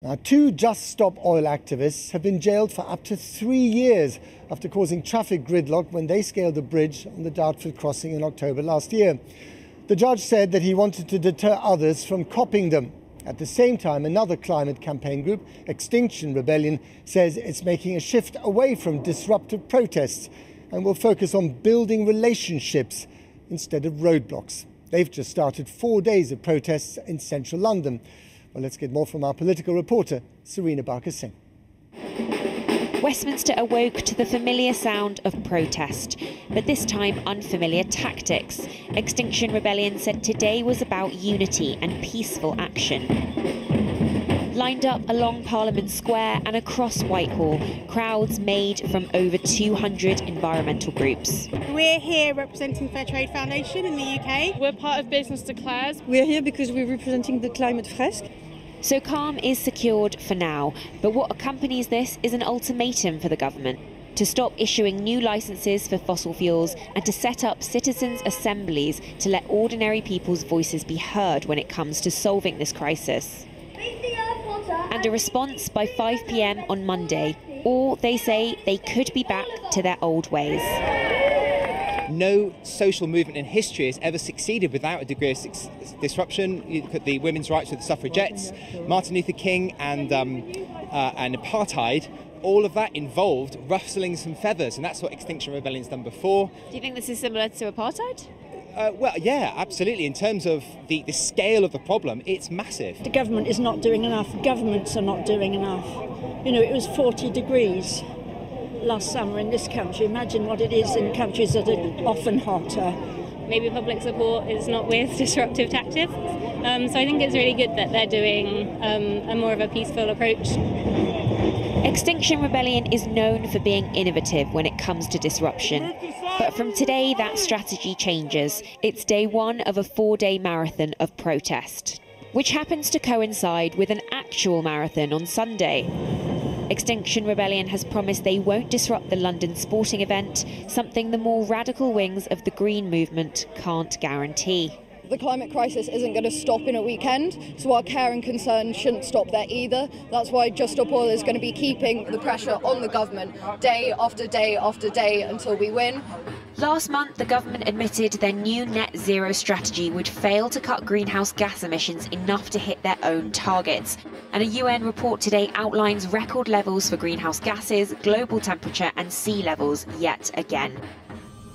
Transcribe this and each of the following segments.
Now, two Just Stop Oil activists have been jailed for up to 3 years after causing traffic gridlock when they scaled a bridge on the Dartford crossing in October last year. The judge said that he wanted to deter others from copying them. At the same time, another climate campaign group, Extinction Rebellion, says it's making a shift away from disruptive protests and will focus on building relationships instead of roadblocks. They've just started 4 days of protests in central London. Well, let's get more from our political reporter, Serena Barker-Singh. Westminster awoke to the familiar sound of protest, but this time unfamiliar tactics. Extinction Rebellion said today was about unity and peaceful action. Lined up along Parliament Square and across Whitehall, crowds made from over 200 environmental groups. We're here representing Fair Trade Foundation in the UK. We're part of Business Declares. We're here because we're representing the climate fresque. So calm is secured for now, but what accompanies this is an ultimatum for the government to stop issuing new licences for fossil fuels and to set up citizens' assemblies to let ordinary people's voices be heard when it comes to solving this crisis. And a response by 5 p.m. on Monday, or they say they could be back to their old ways. No social movement in history has ever succeeded without a degree of disruption. You look at the women's rights with the suffragettes, Martin Luther King and apartheid. All of that involved ruffling some feathers, and that's what Extinction Rebellion's done before. Do you think this is similar to apartheid? Well, yeah, absolutely. In terms of the scale of the problem, it's massive. The government is not doing enough. Governments are not doing enough. You know, it was 40 degrees last summer in this country. Imagine what it is in countries that are often hotter. Maybe public support is not with disruptive tactics. So I think it's really good that they're doing a more of a peaceful approach. Extinction Rebellion is known for being innovative when it comes to disruption. But from today, that strategy changes. It's day one of a 4-day marathon of protest, which happens to coincide with an actual marathon on Sunday. Extinction Rebellion has promised they won't disrupt the London sporting event, something the more radical wings of the Green movement can't guarantee. The climate crisis isn't going to stop in a weekend, so our care and concern shouldn't stop there either. That's why Just Stop Oil is going to be keeping the pressure on the government day after day after day until we win. Last month, the government admitted their new net zero strategy would fail to cut greenhouse gas emissions enough to hit their own targets. And a UN report today outlines record levels for greenhouse gases, global temperature and sea levels yet again.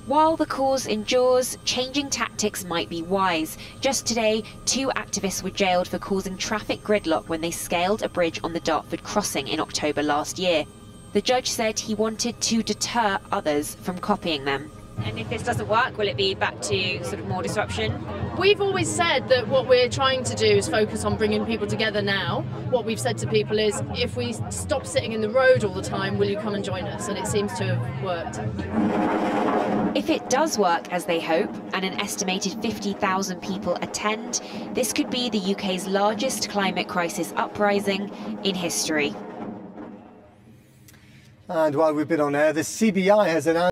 While the cause endures, changing tactics might be wise. Just today, 2 activists were jailed for causing traffic gridlock when they scaled a bridge on the Dartford crossing in October last year. The judge said he wanted to deter others from copying them. And if this doesn't work, will it be back to sort of more disruption? We've always said that what we're trying to do is focus on bringing people together now. What we've said to people is, if we stop sitting in the road all the time, will you come and join us? And it seems to have worked. If it does work as they hope, and an estimated 50,000 people attend, this could be the UK's largest climate crisis uprising in history. And while we've been on air, the CBI has announced